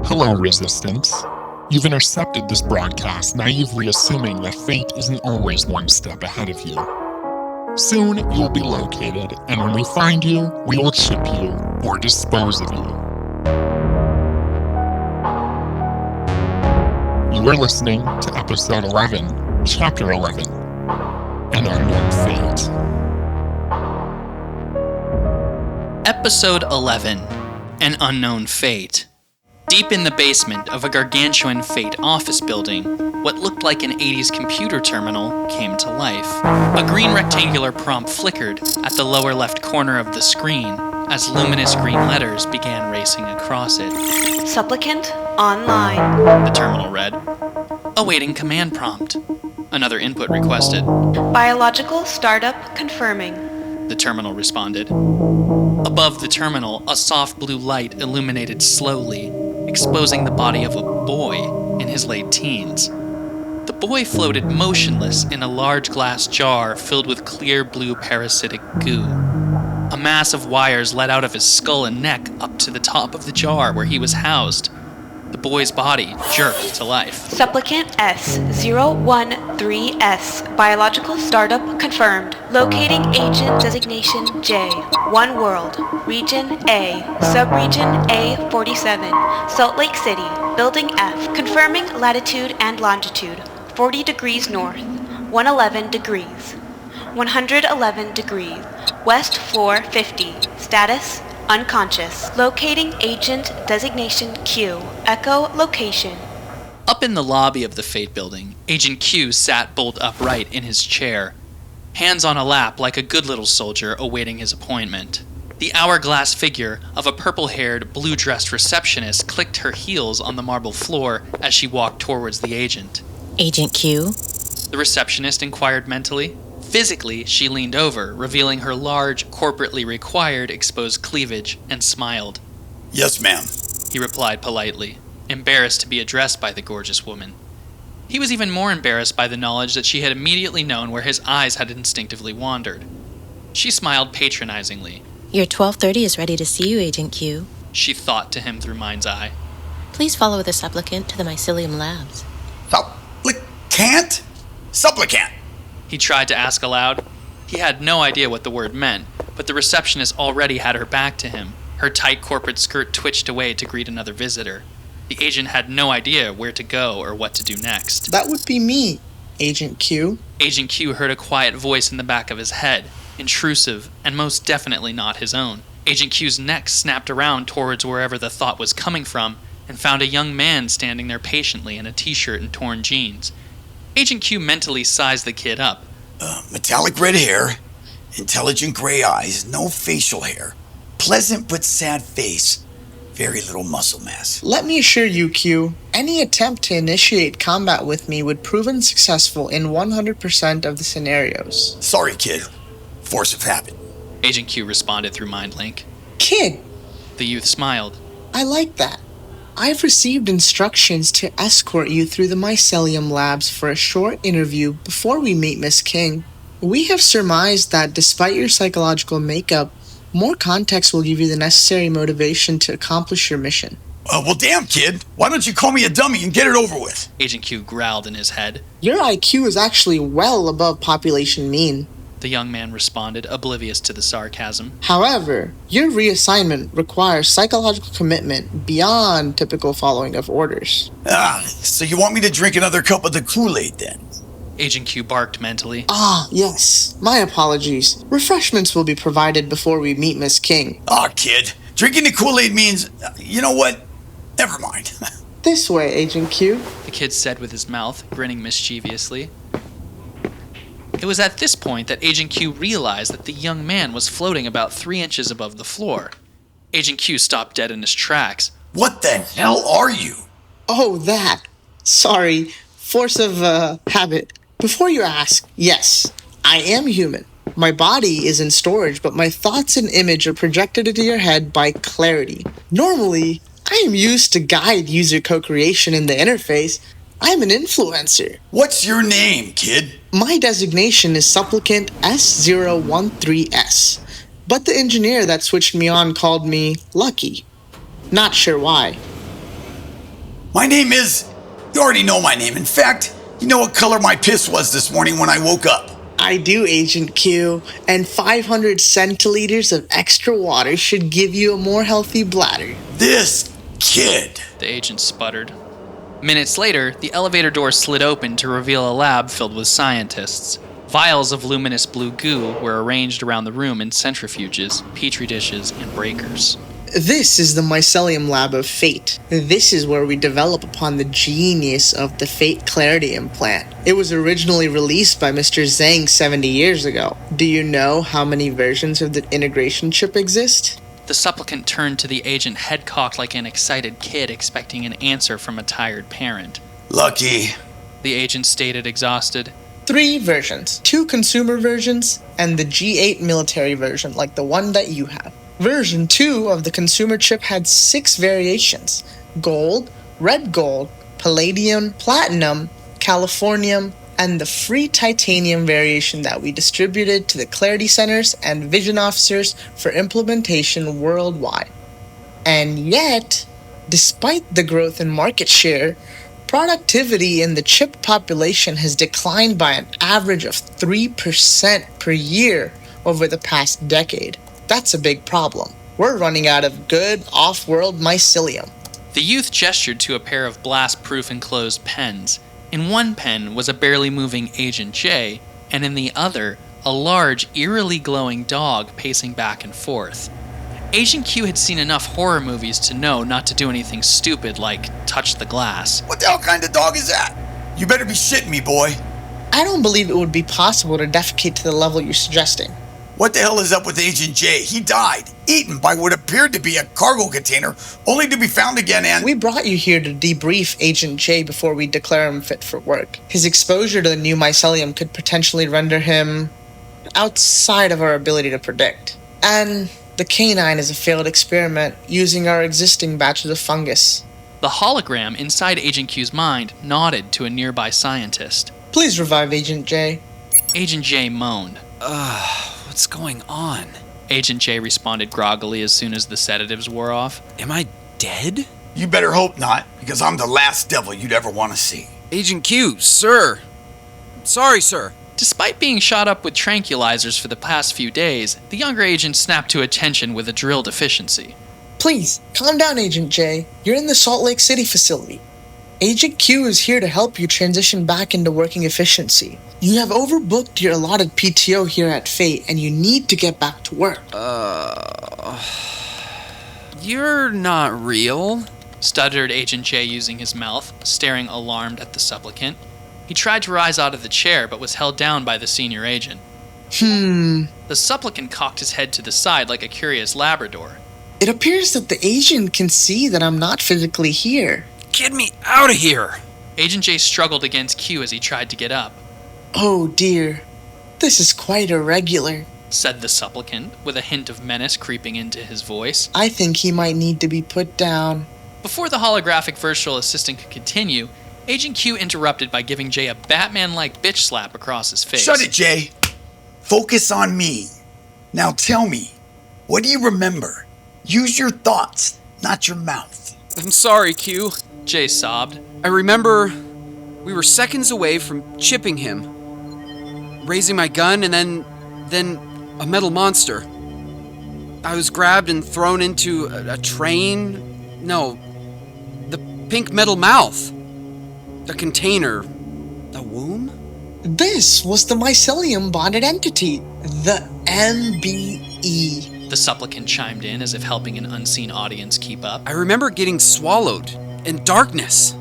Hello, Resistance. You've intercepted this broadcast naively assuming that fate isn't always one step ahead of you. Soon, you'll be located, and when we find you, we will chip you or dispose of you. You are listening to Episode 11, Chapter 11, An Unknown Fate. Episode 11, An Unknown Fate. Deep in the basement of a gargantuan Fate office building, what looked like an 80s computer terminal came to life. A green rectangular prompt flickered at the lower left corner of the screen as luminous green letters began racing across it. Supplicant online. The terminal read. Awaiting command prompt. Another input requested. Biological startup confirming. The terminal responded. Above the terminal, a soft blue light illuminated slowly, exposing the body of a boy in his late teens. The boy floated motionless in a large glass jar filled with clear blue parasitic goo. A mass of wires led out of his skull and neck up to the top of the jar where he was housed. The boy's body jerked to life. Supplicant S013S. Biological startup confirmed. Locating agent designation J. One World. Region A. Subregion A47. Salt Lake City. Building F. Confirming latitude and longitude. 40 degrees north. 111 degrees. 111 degrees. West floor 50. Status unconscious. Locating agent designation Q. Echo location. Up in the lobby of the Fate building, Agent Q sat bolt upright in his chair, hands on a lap like a good little soldier awaiting his appointment. The hourglass figure of a purple-haired, blue-dressed receptionist clicked her heels on the marble floor as she walked towards the agent. Agent Q? The receptionist inquired mentally. Physically, she leaned over, revealing her large, corporately required exposed cleavage, and smiled. Yes, ma'am. He replied politely, embarrassed to be addressed by the gorgeous woman. He was even more embarrassed by the knowledge that she had immediately known where his eyes had instinctively wandered. She smiled patronizingly. Your 12:30 is ready to see you, Agent Q. She thought to him through mind's eye. Please follow the supplicant to the Mycelium Labs. Supplicant? Supplicant! He tried to ask aloud. He had no idea what the word meant, but the receptionist already had her back to him. Her tight corporate skirt twitched away to greet another visitor. The agent had no idea where to go or what to do next. That would be me, Agent Q. Agent Q heard a quiet voice in the back of his head, intrusive and most definitely not his own. Agent Q's neck snapped around towards wherever the thought was coming from and found a young man standing there patiently in a t-shirt and torn jeans. Agent Q mentally sized the kid up. Metallic red hair, intelligent gray eyes, no facial hair, pleasant but sad face, very little muscle mass. Let me assure you, Q, any attempt to initiate combat with me would prove unsuccessful in 100% of the scenarios. Sorry, kid. Force of habit. Agent Q responded through MindLink. Kid, The youth smiled. I like that. I've received instructions to escort you through the Mycelium Labs for a short interview before we meet Miss King. We have surmised that despite your psychological makeup, more context will give you the necessary motivation to accomplish your mission. Well, damn, kid. Why don't you call me a dummy and get it over with? Agent Q growled in his head. Your IQ is actually well above population mean. The young man responded, oblivious to the sarcasm. However, your reassignment requires psychological commitment beyond typical following of orders. So you want me to drink another cup of the Kool-Aid then? Agent Q barked mentally. Yes. My apologies. Refreshments will be provided before we meet Miss King. Kid. Drinking the Kool-Aid means, you know what? Never mind. This way, Agent Q. The kid said with his mouth, grinning mischievously. It was at this point that Agent Q realized that the young man was floating about 3 inches above the floor. Agent Q stopped dead in his tracks. What the hell are you? Oh, that. Sorry. Force of, habit. Before you ask, yes, I am human. My body is in storage, but my thoughts and image are projected into your head by clarity. Normally, I am used to guide user co-creation in the interface. I am an influencer. What's your name, kid? My designation is Supplicant S013S, but the engineer that switched me on called me Lucky. Not sure why. My name is... You already know my name. In fact, you know what color my piss was this morning when I woke up. I do, Agent Q, and 500 centiliters of extra water should give you a more healthy bladder. This kid. The agent sputtered. Minutes later, the elevator door slid open to reveal a lab filled with scientists. Vials of luminous blue goo were arranged around the room in centrifuges, petri dishes, and breakers. This is the Mycelium Lab of Fate. This is where we develop upon the genius of the Fate Clarity implant. It was originally released by Mr. Zhang 70 years ago. Do you know how many versions of the integration chip exist? The supplicant turned to the agent, head cocked like an excited kid expecting an answer from a tired parent. Lucky. The agent stated, exhausted. 3 versions. 2 consumer versions, and the G8 military version, like the one that you have. Version 2 of the consumer chip had 6 variations: gold, red gold, palladium, platinum, californium, and the free titanium variation that we distributed to the Clarity Centers and Vision Officers for implementation worldwide. And yet, despite the growth in market share, productivity in the chip population has declined by an average of 3% per year over the past decade. That's a big problem. We're running out of good off-world mycelium. The youth gestured to a pair of blast-proof enclosed pens. In one pen was a barely moving Agent J, and in the other, a large, eerily glowing dog pacing back and forth. Agent Q had seen enough horror movies to know not to do anything stupid like touch the glass. What the hell kind of dog is that? You better be shitting me, boy. I don't believe it would be possible to defecate to the level you're suggesting. What the hell is up with Agent J? He died, eaten by what appeared to be a cargo container, only to be found again and... We brought you here to debrief Agent J before we declare him fit for work. His exposure to the new mycelium could potentially render him outside of our ability to predict. And the canine is a failed experiment using our existing batches of fungus. The hologram inside Agent Q's mind nodded to a nearby scientist. Please revive Agent J. Agent J moaned. What's going on? Agent J responded groggily as soon as the sedatives wore off. Am I dead? You better hope not, because I'm the last devil you'd ever want to see. Agent Q, sir. Sorry, sir. Despite being shot up with tranquilizers for the past few days, the younger agent snapped to attention with a drill deficiency. Please, calm down, Agent J. You're in the Salt Lake City facility. Agent Q is here to help you transition back into working efficiency. You have overbooked your allotted PTO here at Fate, and you need to get back to work. You're not real. Stuttered Agent J using his mouth, staring alarmed at the supplicant. He tried to rise out of the chair, but was held down by the senior agent. The supplicant cocked his head to the side like a curious Labrador. It appears that the agent can see that I'm not physically here. Get me out of here. Agent J struggled against Q as he tried to get up. Oh dear, this is quite irregular, said the supplicant, with a hint of menace creeping into his voice. I think he might need to be put down. Before the holographic virtual assistant could continue, Agent Q interrupted by giving Jay a Batman-like bitch slap across his face. Shut it, Jay. Focus on me. Now tell me, what do you remember? Use your thoughts, not your mouth. I'm sorry, Q. Jay sobbed. I remember we were seconds away from chipping him, raising my gun, and then a metal monster. I was grabbed and thrown into a train. No, the pink metal mouth. A container. A womb? This was the mycelium bonded entity, the MBE. The supplicant chimed in as if helping an unseen audience keep up. I remember getting swallowed in darkness.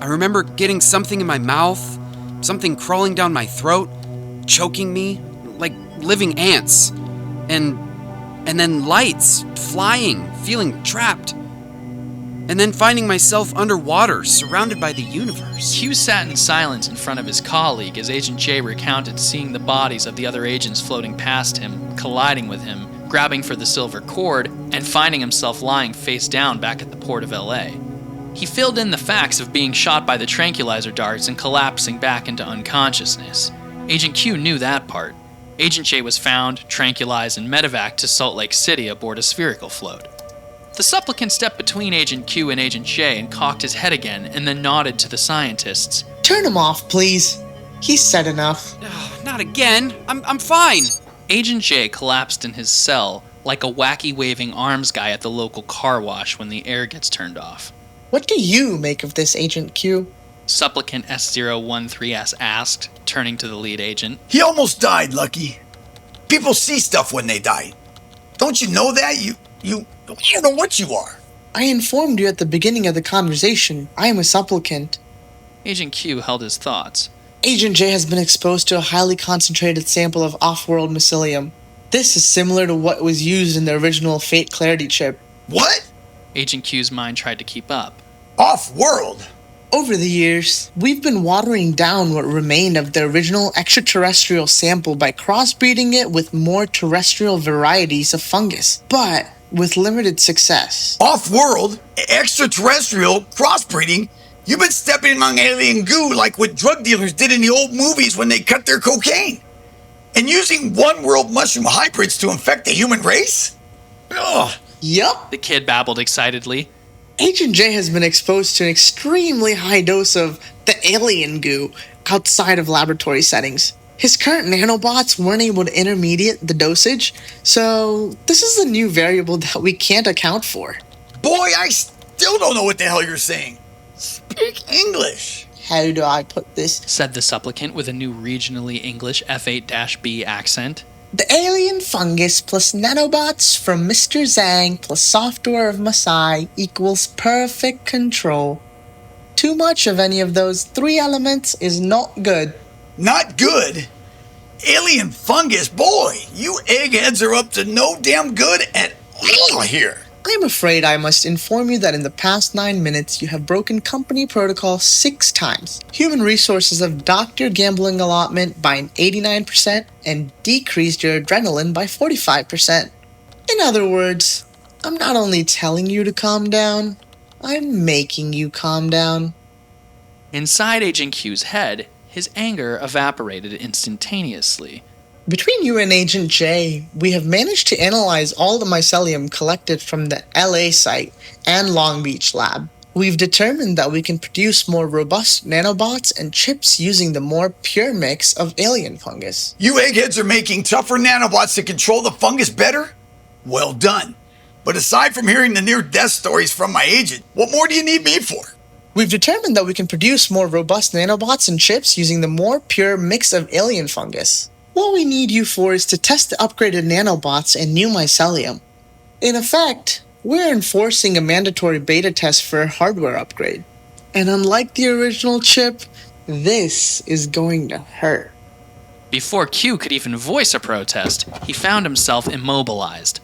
I remember getting something in my mouth, something crawling down my throat, choking me like living ants. And then lights, flying, feeling trapped. And then finding myself underwater, surrounded by the universe. Q sat in silence in front of his colleague as Agent J recounted seeing the bodies of the other agents floating past him, colliding with him, grabbing for the silver cord, and finding himself lying face down back at the port of LA. He filled in the facts of being shot by the tranquilizer darts and collapsing back into unconsciousness. Agent Q knew that part. Agent J was found, tranquilized, and medevaced to Salt Lake City aboard a spherical float. The supplicant stepped between Agent Q and Agent J and cocked his head again and then nodded to the scientists. Turn him off, please. He's said enough. Not again. I'm fine. Agent J collapsed in his cell like a wacky waving arms guy at the local car wash when the air gets turned off. What do you make of this, Agent Q? Supplicant S013S asked, turning to the lead agent. He almost died, Lucky. People see stuff when they die. Don't you know that? I don't know what you are. I informed you at the beginning of the conversation. I am a supplicant. Agent Q held his thoughts. Agent J has been exposed to a highly concentrated sample of off-world mycelium. This is similar to what was used in the original Fate Clarity chip. What? Agent Q's mind tried to keep up. Off-world? Over the years, we've been watering down what remained of the original extraterrestrial sample by crossbreeding it with more terrestrial varieties of fungus, but with limited success. Off-world? Extraterrestrial? Crossbreeding? You've been stepping among alien goo like what drug dealers did in the old movies when they cut their cocaine. And using one-world mushroom hybrids to infect the human race? Ugh. Yup. The kid babbled excitedly. Agent J has been exposed to an extremely high dose of the alien goo outside of laboratory settings. His current nanobots weren't able to intermediate the dosage, so this is a new variable that we can't account for. Boy, I still don't know what the hell you're saying. Speak English. How do I put this? Said the supplicant with a new regionally English F8-B accent. The alien fungus plus nanobots from Mr. Zhang plus software of Masai equals perfect control. Too much of any of those three elements is not good. Not good? Alien fungus? Boy, you eggheads are up to no damn good at all here. I'm afraid I must inform you that in the past 9 minutes you have broken company protocol 6 times. Human resources have docked your gambling allotment by an 89% and decreased your adrenaline by 45%. In other words, I'm not only telling you to calm down, I'm making you calm down. Inside Agent Q's head, his anger evaporated instantaneously. Between you and Agent J, we have managed to analyze all the mycelium collected from the LA site and Long Beach lab. We've determined that we can produce more robust nanobots and chips using the more pure mix of alien fungus. You eggheads are making tougher nanobots to control the fungus better? Well done. But aside from hearing the near-death stories from my agent, what more do you need me for? We've determined that we can produce more robust nanobots and chips using the more pure mix of alien fungus. What we need you for is to test the upgraded nanobots and new mycelium. In effect, we're enforcing a mandatory beta test for a hardware upgrade. And unlike the original chip, this is going to hurt. Before Q could even voice a protest, he found himself immobilized.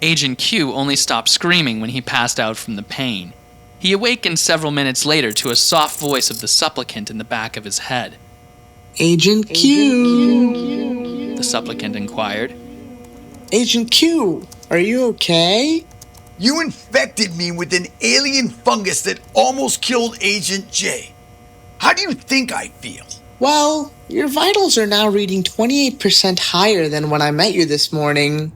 Agent Q only stopped screaming when he passed out from the pain. He awakened several minutes later to a soft voice of the supplicant in the back of his head. Agent Q, the supplicant inquired. Agent Q, are you okay? You infected me with an alien fungus that almost killed Agent J. How do you think I feel? Well, your vitals are now reading 28% higher than when I met you this morning.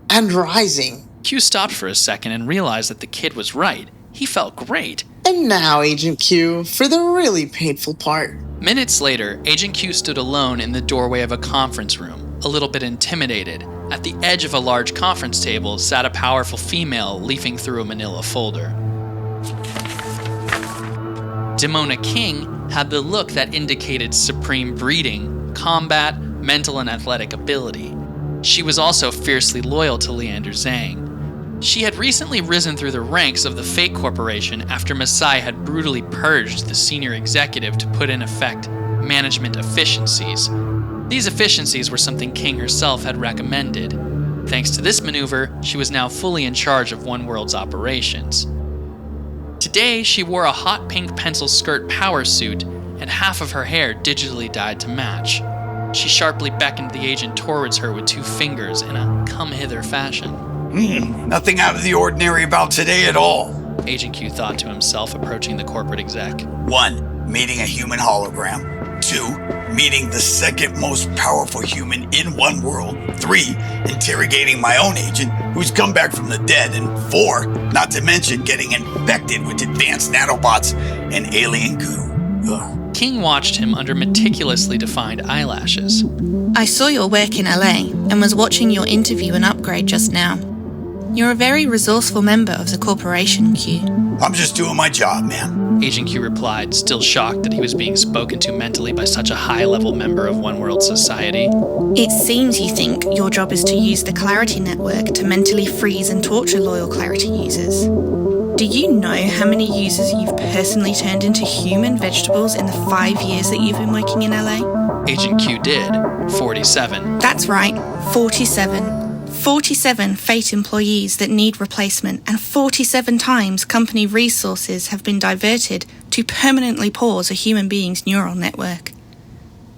And rising. Q stopped for a second and realized that the kid was right. He felt great. And now, Agent Q, for the really painful part. Minutes later, Agent Q stood alone in the doorway of a conference room, a little bit intimidated. At the edge of a large conference table sat a powerful female leafing through a manila folder. Demona King had the look that indicated supreme breeding, combat, mental and athletic ability. She was also fiercely loyal to Leander Zhang. She had recently risen through the ranks of the Fate Corporation after Masai had brutally purged the senior executive to put in effect management efficiencies. These efficiencies were something King herself had recommended. Thanks to this maneuver, she was now fully in charge of One World's operations. Today, she wore a hot pink pencil skirt power suit and half of her hair digitally dyed to match. She sharply beckoned the agent towards her with 2 fingers in a come-hither fashion. Nothing out of the ordinary about today at all. Agent Q thought to himself, approaching the corporate exec. 1. Meeting a human hologram. 2. meeting the second most powerful human in one world. 3, interrogating my own agent who's come back from the dead. And 4, not to mention getting infected with advanced nanobots and alien goo. Ugh. King watched him under meticulously defined eyelashes. I saw your work in LA and was watching your interview and upgrade just now. You're a very resourceful member of the corporation, Q. I'm just doing my job, man. Agent Q replied, still shocked that he was being spoken to mentally by such a high-level member of One World society. It seems you think your job is to use the Clarity Network to mentally freeze and torture loyal Clarity users. Do you know how many users you've personally turned into human vegetables in the 5 years that you've been working in LA? Agent Q did. 47. That's right, 47. 47 Fate employees that need replacement, and 47 times company resources have been diverted to permanently pause a human being's neural network.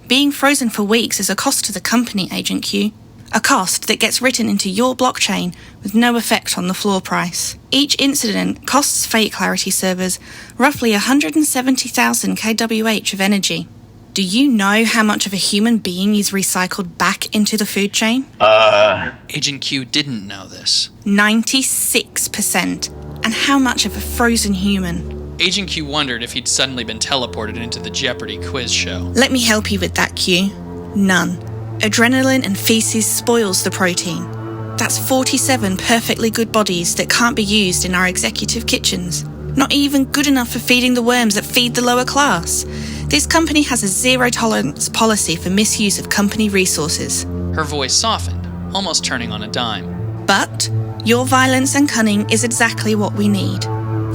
Being frozen for weeks is a cost to the company, Agent Q. A cost that gets written into your blockchain with no effect on the floor price. Each incident costs Fate Clarity servers roughly 170,000 kWh of energy. Do you know how much of a human being is recycled back into the food chain? Agent Q didn't know this. 96%. And how much of a frozen human? Agent Q wondered if he'd suddenly been teleported into the Jeopardy quiz show. Let me help you with that, Q. None. Adrenaline and feces spoils the protein. That's 47 perfectly good bodies that can't be used in our executive kitchens. Not even good enough for feeding the worms that feed the lower class. This company has a zero-tolerance policy for misuse of company resources. Her voice softened, almost turning on a dime. But your violence and cunning is exactly what we need.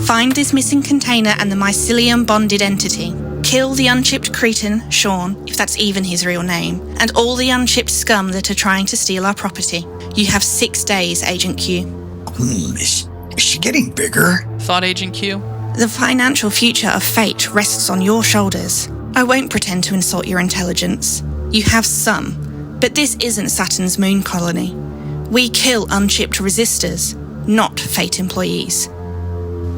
Find this missing container and the mycelium-bonded entity. Kill the unchipped cretin, Sean, if that's even his real name, and all the unchipped scum that are trying to steal our property. You have 6 days, Agent Q. Is she getting bigger? Thought Agent Q. The financial future of Fate rests on your shoulders. I won't pretend to insult your intelligence. You have some, but this isn't Saturn's moon colony. We kill unchipped resistors, not Fate employees.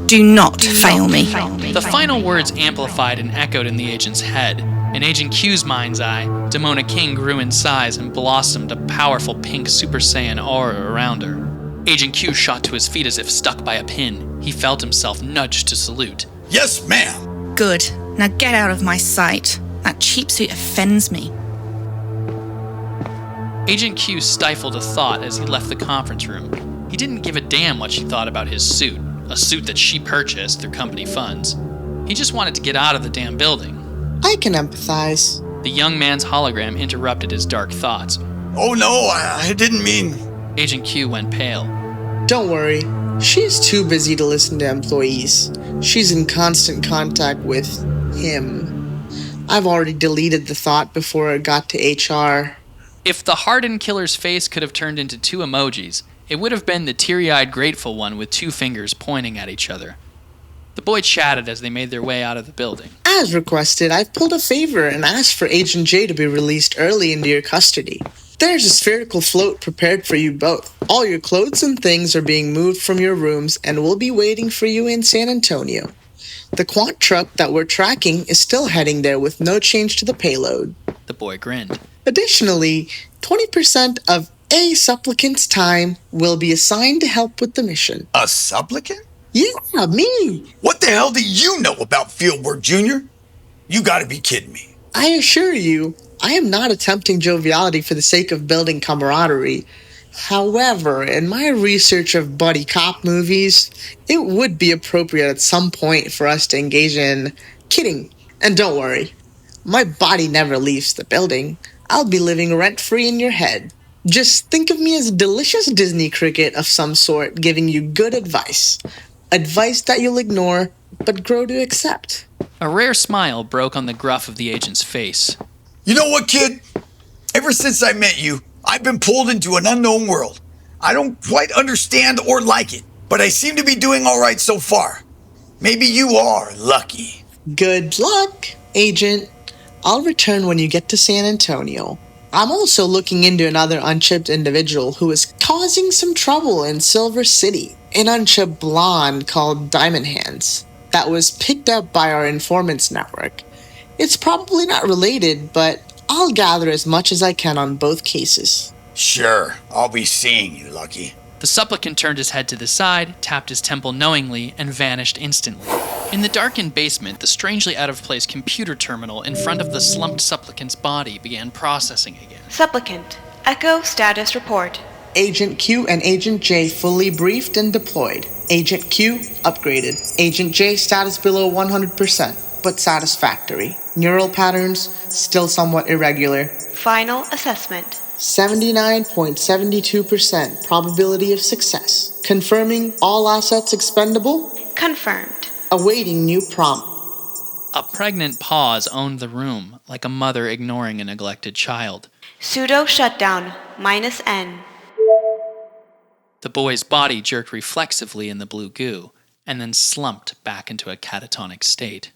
Do not fail me. The final words amplified and echoed in the agent's head. In Agent Q's mind's eye, Demona King grew in size and blossomed a powerful pink Super Saiyan aura around her. Agent Q shot to his feet as if stuck by a pin. He felt himself nudged to salute. Yes, ma'am. Good. Now get out of my sight. That cheap suit offends me. Agent Q stifled a thought as he left the conference room. He didn't give a damn what she thought about his suit, a suit that she purchased through company funds. He just wanted to get out of the damn building. I can empathize. The young man's hologram interrupted his dark thoughts. Oh no, I didn't mean... Agent Q went pale. Don't worry. She's too busy to listen to employees. She's in constant contact with him. I've already deleted the thought before it got to HR. If the hardened killer's face could have turned into 2 emojis, it would have been the teary-eyed grateful one with 2 fingers pointing at each other. The boy chatted as they made their way out of the building. As requested, I've pulled a favor and asked for Agent J to be released early into your custody. There's a spherical float prepared for you both. All your clothes and things are being moved from your rooms and will be waiting for you in San Antonio. The quant truck that we're tracking is still heading there with no change to the payload. The boy grinned. Additionally, 20% of a supplicant's time will be assigned to help with the mission. A supplicant? Yeah, me. What the hell do you know about Fieldwork, Jr.? You gotta be kidding me. I assure you, I am not attempting joviality for the sake of building camaraderie. However, in my research of buddy cop movies, it would be appropriate at some point for us to engage in kidding. And don't worry, my body never leaves the building. I'll be living rent-free in your head. Just think of me as a delicious Disney cricket of some sort giving you good advice. Advice that you'll ignore, but grow to accept. A rare smile broke on the gruff of the agent's face. You know what, kid? Ever since I met you, I've been pulled into an unknown world. I don't quite understand or like it, but I seem to be doing all right so far. Maybe you are lucky. Good luck, Agent. I'll return when you get to San Antonio. I'm also looking into another unchipped individual who is causing some trouble in Silver City. An unchipped blonde called Diamond Hands that was picked up by our informants network. It's probably not related, but I'll gather as much as I can on both cases. Sure, I'll be seeing you, Lucky. The supplicant turned his head to the side, tapped his temple knowingly, and vanished instantly. In the darkened basement, the strangely out-of-place computer terminal in front of the slumped supplicant's body began processing again. Supplicant. Echo status report. Agent Q and Agent J fully briefed and deployed. Agent Q upgraded. Agent J status below 100%, but satisfactory. Neural patterns still somewhat irregular. Final assessment. 79.72% probability of success. Confirming all assets expendable. Confirmed. Awaiting new prompt. A pregnant pause owned the room, like a mother ignoring a neglected child. Pseudo shutdown. -N. The boy's body jerked reflexively in the blue goo, and then slumped back into a catatonic state.